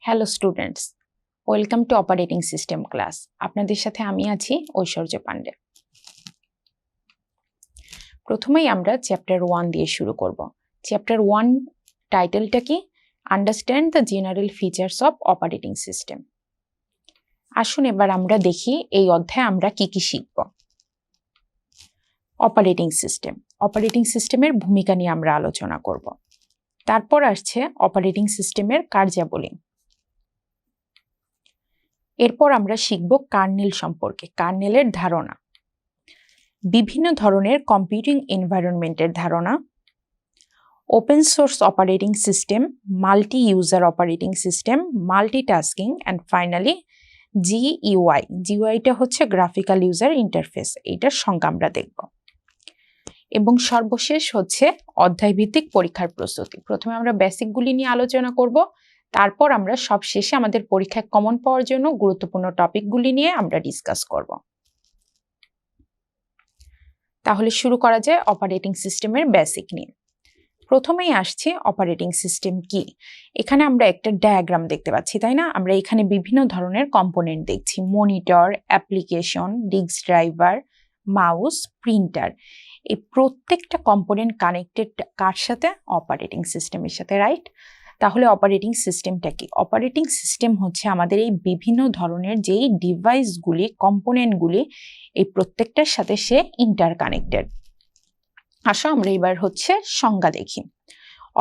Hello students, welcome to operating system class. আপনাদের সাথে আমি আছি ঐশ্বর্য পান্ডে। প্রথমেই আমরা চ্যাপ্টার 1 দিয়ে শুরু করব। চ্যাপ্টার 1 টাইটেলটা কি? Understand the general features of operating system. আসুন এবার আমরা দেখি এই অধ্যায়ে আমরা কি কি শিখব। অপারেটিং সিস্টেম, অপারেটিং সিস্টেমের ভূমিকা নিয়ে আমরা আলোচনা করব। তারপর আসছে অপারেটিং সিস্টেমের কার্যাবলী। এরপর আমরা শিখব কার্নেল সম্পর্কে, কার্নেলের ধারণা, বিভিন্ন ধরনের কম্পিউটিং এনভায়রনমেন্টের ধারণা, open source operating system, multi user operating system, multitasking and finally GUI. জিইউআইটা হচ্ছে গ্রাফিক্যাল ইউজার ইন্টারফেস, এইটার সংজ্ঞা আমরা দেখব। এবং সর্বশেষ হচ্ছে অধ্যায়ভিত্তিক পরীক্ষার প্রস্তুতি। প্রথমে আমরা বেসিকগুলি নিয়ে আলোচনা করব, তারপর আমরা সব শেষে আমাদের পরীক্ষায় কমন পাওয়ার জন্য গুরুত্বপূর্ণ টপিকগুলি নিয়ে আমরা ডিসকাস করব। তাহলে শুরু করা যায় অপারেটিং সিস্টেমের বেসিক নিয়ে। প্রথমেই আসছে অপারেটিং সিস্টেম কি। এখানে আমরা একটা ডায়াগ্রাম দেখতে পাচ্ছি, তাই না? আমরা এখানে বিভিন্ন ধরনের কম্পোনেন্ট দেখছি, monitor, application, disk driver, mouse, printer. এই প্রত্যেকটা কম্পোনেন্ট কানেক্টেড কার সাথে? অপারেটিং সিস্টেমের সাথে, রাইট? তাহলে অপারেটিং সিস্টেমটা কি? অপারেটিং সিস্টেম হচ্ছে আমাদের এই বিভিন্ন ধরনের যেই ডিভাইসগুলি, কম্পোনেন্টগুলি, এই প্রত্যেকটার সাথে সে ইন্টারকানেক্টেড। আসো আমরা এবার হচ্ছে সংজ্ঞা দেখি।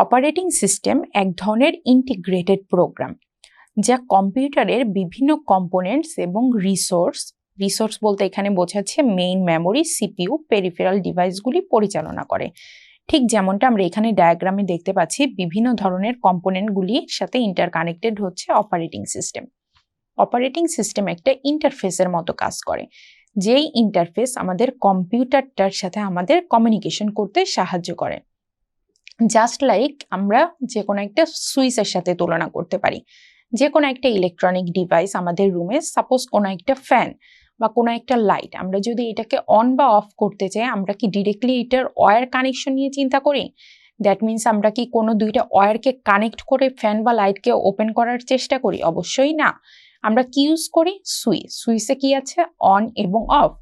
অপারেটিং সিস্টেম এক ধরনের ইন্টিগ্রেটেড প্রোগ্রাম যা কম্পিউটারের বিভিন্ন কম্পোনেন্টস এবং রিসোর্স বলতে এখানে বোঝাচ্ছে মেইন মেমোরি, সিপিইউ, পেরিফেরাল ডিভাইসগুলি পরিচালনা করে। ঠিক যেমনটা আমরা এখানে ডায়াগ্রামে দেখতে পাচ্ছি, বিভিন্ন ধরনের কম্পোনেন্টগুলির সাথে ইন্টারকানেক্টেড হচ্ছে অপারেটিং সিস্টেম। অপারেটিং সিস্টেম একটা ইন্টারফেসের মতো কাজ করে, যেই ইন্টারফেস আমাদের কম্পিউটারটার সাথে আমাদের কমিউনিকেশন করতে সাহায্য করে। জাস্ট লাইক আমরা যে কোনো একটা সুইচের সাথে তুলনা করতে পারি। যে কোনো একটা ইলেকট্রনিক ডিভাইস আমাদের রুমে, সাপোজ কোনো একটা ফ্যান বা কোনো একটা লাইট, আমরা যদি এটাকে অন বা অফ করতে চাই, আমরা কি ডিরেক্টলি এটার ওয়্যার কানেকশন নিয়ে চিন্তা করি? দ্যাট মিনস আমরা কি কোনো দুইটা ওয়্যারকে কানেক্ট করে ফ্যান বা লাইটকে ওপেন করার চেষ্টা করি? অবশ্যই না। আমরা কি ইউজ করি? সুইচে কি আছে? অন এবং অফ।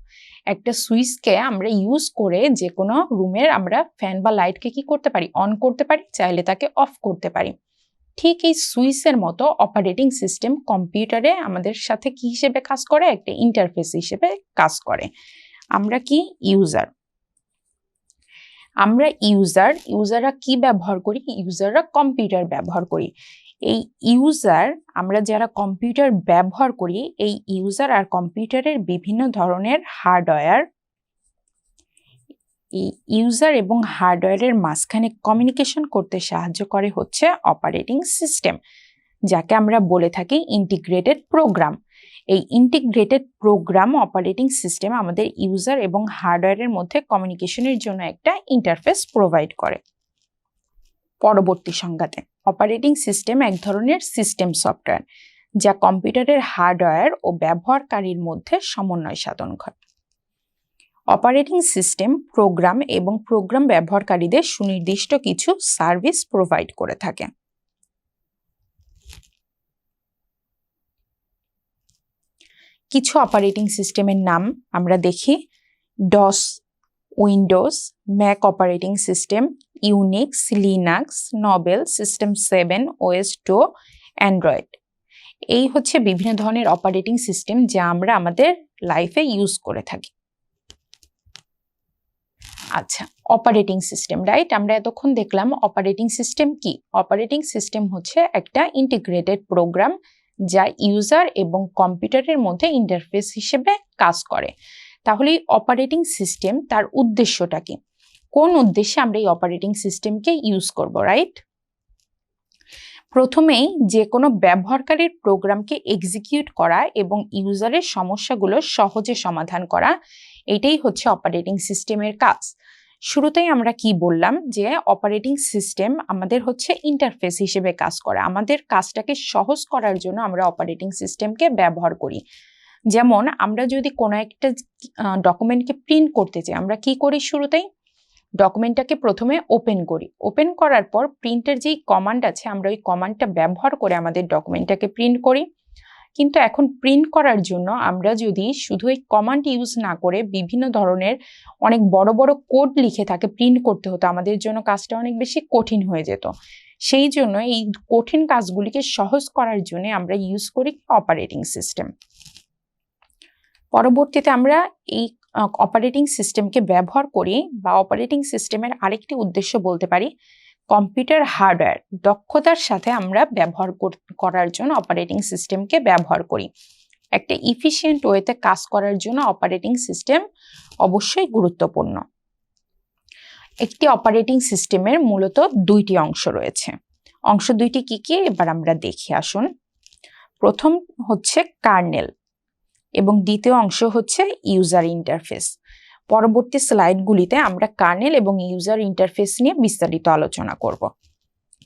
একটা সুইচকে আমরা ইউজ করে যে কোনো রুমের আমরা ফ্যান বা লাইটকে কি করতে পারি? অন করতে পারি, চাইলে তাকে অফ করতে পারি। ঠিক এই সুইচের মতো অপারেটিং সিস্টেম কম্পিউটারে আমাদের সাথে কি হিসেবে কাজ করে? একটা ইন্টারফেস হিসেবে কাজ করে। আমরা কি? ইউজার। আমরা ইউজাররা কি ব্যবহার করি? ইউজাররা কম্পিউটার ব্যবহার করি। এই ইউজার, আমরা যারা কম্পিউটার ব্যবহার করি, এই ইউজার আর কম্পিউটারের বিভিন্ন ধরনের হার্ডওয়্যার, এই ইউজার এবং হার্ডওয়্যারের মাঝখানে কমিউনিকেশন করতে সাহায্য করে হচ্ছে অপারেটিং সিস্টেম, যাকে আমরা বলে থাকি ইন্টিগ্রেটেড প্রোগ্রাম। এই ইন্টিগ্রেটেড প্রোগ্রাম অপারেটিং সিস্টেম আমাদের ইউজার এবং হার্ডওয়্যারের মধ্যে কমিউনিকেশনের জন্য একটা ইন্টারফেস প্রোভাইড করে। পরবর্তী সংজ্ঞাতে, অপারেটিং সিস্টেম এক ধরনের সিস্টেম সফটওয়্যার যা কম্পিউটারের হার্ডওয়্যার ও ব্যবহারকারীর মধ্যে সমন্বয় সাধন করে। অপারেটিং সিস্টেম প্রোগ্রাম এবং প্রোগ্রাম ব্যবহারকারীদের সুনির্দিষ্ট কিছু সার্ভিস প্রোভাইড করে থাকে। কিছু অপারেটিং সিস্টেমের নাম আমরা দেখি: DOS, Windows, Mac operating system, Unix, Linux, Novell, system 7, OS 2, Android. এই হচ্ছে বিভিন্ন ধরনের অপারেটিং সিস্টেম যা আমরা আমাদের লাইফে ইউজ করে থাকি। আচ্ছা, অপারেটিং সিস্টেম, রাইট? আমরা এতক্ষণ দেখলাম অপারেটিং সিস্টেম কি। অপারেটিং সিস্টেম হচ্ছে একটা ইন্টিগ্রেটেড প্রোগ্রাম যা ইউজার এবং কম্পিউটারের মধ্যে ইন্টারফেস হিসেবে কাজ করে। তাহলে অপারেটিং সিস্টেম, তার উদ্দেশ্যটা কি? কোন উদ্দেশ্যে আমরা এই অপারেটিং সিস্টেমকে ইউজ করব, রাইট? প্রথমেই যে কোনো ব্যবহারকারীর প্রোগ্রামকে এক্সিকিউট করা এবং ইউজারের সমস্যাগুলো সহজে সমাধান করা, এটাই হচ্ছে অপারেটিং সিস্টেমের কাজ। শুরুতেই আমরা কি বললাম? যে অপারেটিং সিস্টেম আমাদের হচ্ছে ইন্টারফেস হিসেবে কাজ করে। আমাদের কাজটাকে সহজ করার জন্য আমরা অপারেটিং সিস্টেমকে ব্যবহার করি। যেমন আমরা যদি কোনো একটা ডকুমেন্টকে প্রিন্ট করতে চাই, আমরা কি করি? শুরুতেই ডকুমেন্টটাকে প্রথমে ওপেন করি, ওপেন করার পর প্রিন্টের যেই কমান্ড আছে আমরা ওই কমান্ডটা ব্যবহার করে আমাদের ডকুমেন্টটাকে প্রিন্ট করি। কিন্তু এখন প্রিন্ট করার জন্য আমরা যদি শুধু এই কমান্ড ইউজ না করে বিভিন্ন ধরনের অনেক বড় বড় কোড লিখে তাকে প্রিন্ট করতে হতো, আমাদের জন্য কাজটা অনেক বেশি কঠিন হয়ে যেত। সেই জন্য এই কঠিন কাজগুলিকে সহজ করার জন্য আমরা ইউজ করি অপারেটিং সিস্টেম। পরবর্তীতে আমরা এই অপারেটিং সিস্টেমকে ব্যবহার করি, বা অপারেটিং সিস্টেমের আরেকটি উদ্দেশ্য বলতে পারি কম্পিউটার হার্ডওয়্যার দক্ষতার সাথে আমরা ব্যবহার করার জন্য অপারেটিং সিস্টেমকে ব্যবহার করি। একটা ইফিশিয়েন্ট ওয়েতে কাজ করার জন্য অপারেটিং সিস্টেম অবশ্যই গুরুত্বপূর্ণ। একটি অপারেটিং সিস্টেমের মূলত দুইটি অংশ রয়েছে। অংশ দুইটি কি কি এবার আমরা দেখি আসুন। প্রথম হচ্ছে কার্নেল এবং দ্বিতীয় অংশ হচ্ছে ইউজার ইন্টারফেস। পরবর্তী স্লাইডগুলিতে আমরা কার্নেল এবং ইউজার ইন্টারফেস নিয়ে বিস্তারিত আলোচনা করব।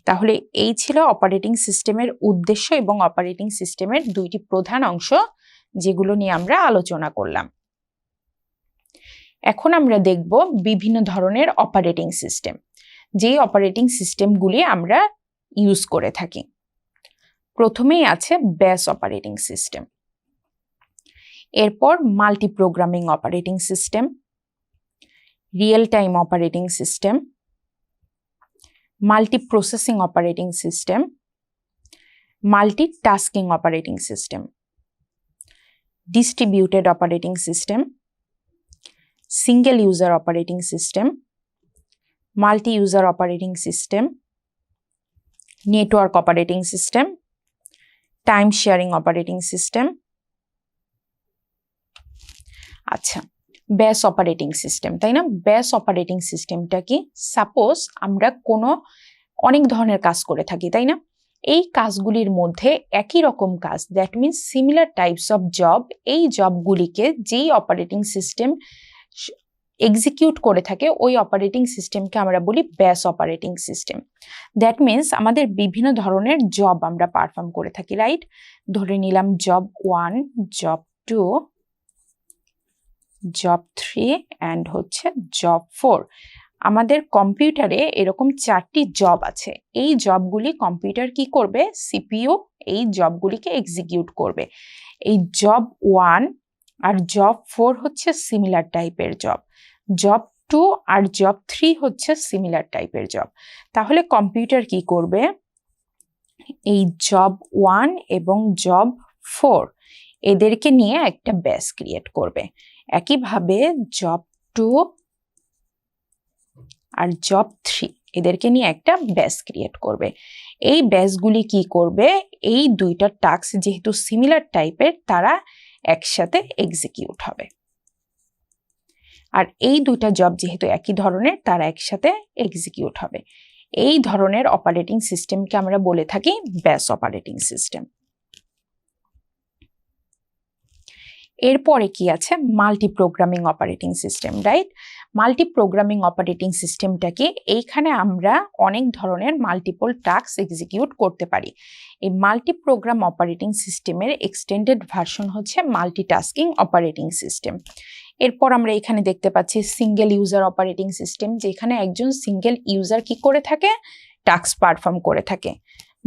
তাহলে এই ছিল অপারেটিং সিস্টেমের উদ্দেশ্য এবং অপারেটিং সিস্টেমের দুইটি প্রধান অংশ যেগুলো নিয়ে আমরা আলোচনা করলাম। এখন আমরা দেখব বিভিন্ন ধরনের অপারেটিং সিস্টেম, যেই অপারেটিং সিস্টেমগুলি আমরা ইউজ করে থাকি। প্রথমেই আছে বেস অপারেটিং সিস্টেম, এরপর multi programming operating system, real time operating system, multi processing operating system, multi tasking operating system, distributed operating system, single user operating system, multi user operating system, network operating system, time sharing operating system. আচ্ছা, base operating system, তাই না? Base operating সিস্টেমটা কি? Suppose আমরা অনেক ধরনের কাজ করে থাকি, তাই না? এই কাজগুলির মধ্যে একই রকম কাজ, that means similar types of job, এই জবগুলিকে যেই অপারেটিং সিস্টেম এক্সিকিউট করে থাকে ওই অপারেটিং সিস্টেমকে আমরা বলি base operating system. That means আমাদের বিভিন্ন ধরনের জব আমরা পারফর্ম করে থাকি, রাইট? ধরে নিলাম জব 1, জব 2, জব 3 অ্যান্ড হচ্ছে জব 4। আমাদের কম্পিউটারে এরকম 4টি জব আছে। এই জবগুলি কম্পিউটার কি করবে? সিপিইউ এই জবগুলিকে এক্সিকিউট করবে। এই জব 1 আর জব 4 হচ্ছে সিমিলার টাইপের জব, জব 2 আর জব 3 হচ্ছে সিমিলার টাইপের জব। তাহলে কম্পিউটার কি করবে? এই জব 1 এবং জব 4 এদেরকে নিয়ে একটা বেস ক্রিয়েট করবে। একইভাবে জব 2 আর জব 3 এদেরকে নিয়ে একটা বেস ক্রিয়েট করবে। এই বেসগুলি কি করবে? এই দুইটা টাস্ক যেহেতু সিমিলার টাইপের তারা একসাথে এক্সিকিউট হবে। আর এই দুইটা জব যেহেতু একই ধরনের তারা একসাথে এক্সিকিউট হবে। এই ধরনের অপারেটিং সিস্টেমকে আমরা বলে থাকি বেস অপারেটিং সিস্টেম। এরপরে কি আছে? Multi programming operating system, right? Multi programming operating সিস্টেমটা কি? এইখানে আমরা অনেক ধরনের মাল্টিপল টাস্ক এক্সিকিউট করতে পারি। এই মাল্টি প্রোগ্রাম অপারেটিং সিস্টেমের এক্সটেন্ডেড ভার্সন হচ্ছে মাল্টিটাস্কিং অপারেটিং সিস্টেম। এরপর আমরা এখানে দেখতে পাচ্ছি সিঙ্গেল ইউজার অপারেটিং সিস্টেম, যেখানে একজন সিঙ্গেল ইউজার কি করে থাকে? টাস্ক পারফর্ম করে থাকে।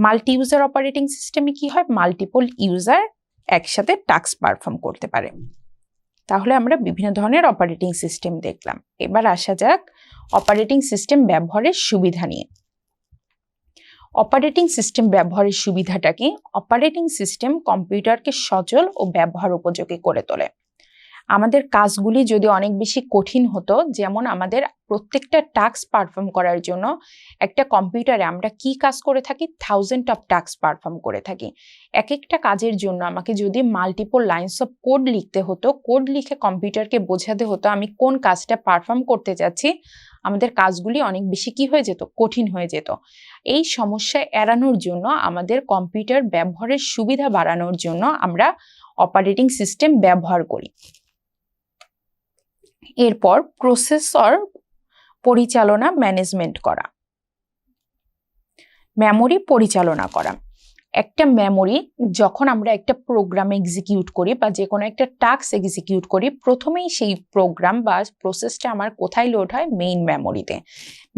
মাল্টি ইউজার অপারেটিং সিস্টেমে কি হয়? মাল্টিপল ইউজার একসাথে টাস্ক পারফর্ম করতে পারে। তাহলে আমরা বিভিন্ন ধরনের অপারেটিং সিস্টেম দেখলাম। এবার আসা যাক অপারেটিং সিস্টেম ব্যবহারের সুবিধা নিয়ে। অপারেটিং সিস্টেম ব্যবহারের সুবিধাটা কি? অপারেটিং সিস্টেম কম্পিউটারকে সচল ও ব্যবহার উপযোগী করে তোলে। আমাদের কাজগুলি যদি অনেক বেশি কঠিন হতো, যেমন আমাদের প্রত্যেকটা টাস্ক পারফর্ম করার জন্য একটা কম্পিউটারে আমরা কি কাজ করে থাকি? থাউজেন্ড অফ টাস্ক পারফর্ম করে থাকি। এক একটা কাজের জন্য আমাকে যদি মাল্টিপল লাইনস অফ কোড লিখতে হতো, কোড লিখে কম্পিউটারকে বোঝাতে হতো আমি কোন কাজটা পারফর্ম করতে যাচ্ছি, আমাদের কাজগুলি অনেক বেশি কি হয়ে যেত? কঠিন হয়ে যেত। এই সমস্যা এড়ানোর জন্য, আমাদের কম্পিউটার ব্যবহারের সুবিধা বাড়ানোর জন্য আমরা অপারেটিং সিস্টেম ব্যবহার করি। এরপর প্রসেসর পরিচালনা ম্যানেজমেন্ট করা, মেমোরি পরিচালনা করা। একটা মেমোরি যখন আমরা একটা প্রোগ্রাম এক্সিকিউট করি বা যে কোনো একটা টাস্ক এক্সিকিউট করি, প্রথমেই সেই প্রোগ্রাম বা প্রসেসটা আমার কোথায় লোড হয়? মেইন মেমোরিতে।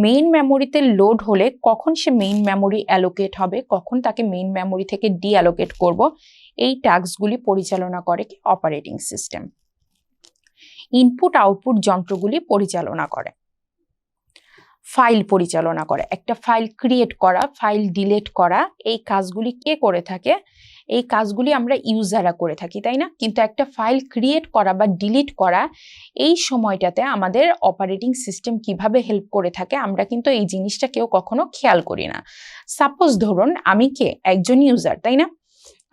মেইন মেমোরিতে লোড হলে কখন সে মেইন মেমোরি অ্যালোকেট হবে, কখন তাকে মেইন মেমোরি থেকে ডিঅ্যালোকেট করব, এই টাস্কগুলি পরিচালনা করে কি? Operating system. ইনপুট আউটপুট যন্ত্রগুলি পরিচালনা করে, ফাইল পরিচালনা করে, একটা ফাইল ক্রিয়েট করা, ফাইল ডিলিট করা, এই কাজগুলি কে করে থাকে? এই কাজগুলি আমরা ইউজাররা করে থাকি, তাই না? কিন্তু একটা ফাইল ক্রিয়েট করা বা ডিলিট করা, এই সময়টাতে আমাদের অপারেটিং সিস্টেম কিভাবে হেল্প করে থাকে আমরা কিন্তু এই জিনিসটা কেউ কখনো খেয়াল করি না। সাপোজ ধরুন আমি একজন ইউজার, তাই না?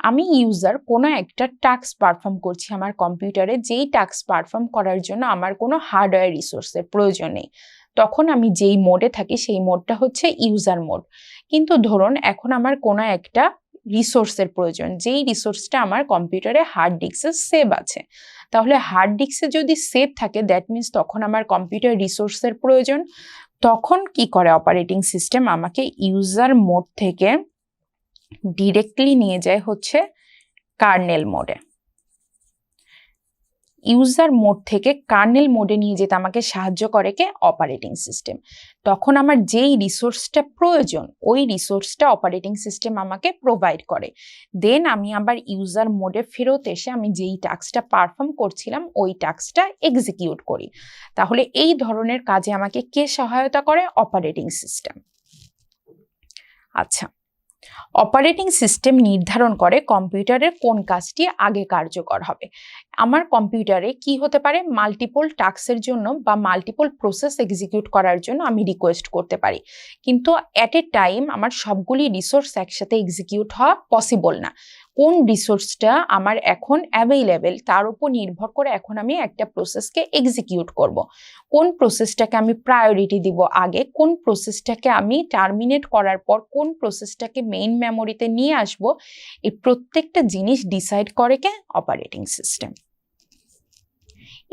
আমি ইউজার কোনো একটা টাস্ক পারফর্ম করছি আমার কম্পিউটারে, যেই টাস্ক পারফর্ম করার জন্য আমার কোনো হার্ডওয়্যার রিসোর্সের প্রয়োজন নেই। তখন আমি যেই মোডে থাকি সেই মোডটা হচ্ছে ইউজার মোড। কিন্তু ধরুন এখন আমার কোনো একটা রিসোর্সের প্রয়োজন, যেই রিসোর্সটা আমার কম্পিউটারে হার্ড ডিস্কে সেভ আছে। তাহলে হার্ড ডিস্কে যদি সেভ থাকে, দ্যাট মিনস তখন আমার কম্পিউটার রিসোর্সের প্রয়োজন। তখন কি করে অপারেটিং সিস্টেম? আমাকে ইউজার মোড থেকে ডিরেক্টলি নিয়ে যায় হচ্ছে কার্নেল মোডে। ইউজার মোড থেকে কার্নেল মোডে নিয়ে যেতে আমাকে সাহায্য করে কে? Operating system. তখন আমার যেই রিসোর্সটা প্রয়োজন, ওই রিসোর্সটা অপারেটিং সিস্টেম আমাকে প্রোভাইড করে। দেন আমি আবার ইউজার মোডে ফেরত এসে আমি যেই টাস্কটা পারফর্ম করছিলাম ওই টাস্কটা এক্সিকিউট করি। তাহলে এই ধরনের কাজে আমাকে কে সহায়তা করে? Operating system. আচ্ছা, অপারেটিং সিস্টেম নির্ধারণ করে কম্পিউটারের কোন কাজটি আগে কার্যকর হবে। আমার কম্পিউটারে কি হতে পারে? মাল্টিপল টাস্কের জন্য বা মাল্টিপল প্রসেস এক্সিকিউট করার জন্য আমি রিকোয়েস্ট করতে পারি, কিন্তু অ্যাট এ টাইম আমার সবগুলি রিসোর্স একসাথে এক্সিকিউট হওয়া পসিবল না। কোন রিসোর্সটা আমার এখন অ্যাভেইলেবল তার উপর নির্ভর করে এখন আমি একটা প্রসেসকে এক্সিকিউট করব। কোন প্রসেসটাকে আমি প্রায়োরিটি দিব আগে, কোন প্রসেসটাকে আমি টার্মিনেট করার পর কোন প্রসেসটাকে মেইন মেমোরিতে নিয়ে আসব, এই প্রত্যেকটা জিনিস ডিসাইড করে কে? Operating system.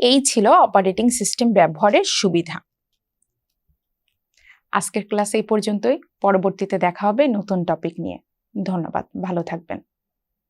এই ছিল অপারেটিং সিস্টেম ব্যবহারের সুবিধা। আজকের ক্লাস এই পর্যন্তই। পরবর্তীতে দেখা হবে নতুন টপিক নিয়ে। ধন্যবাদ, ভালো থাকবেন।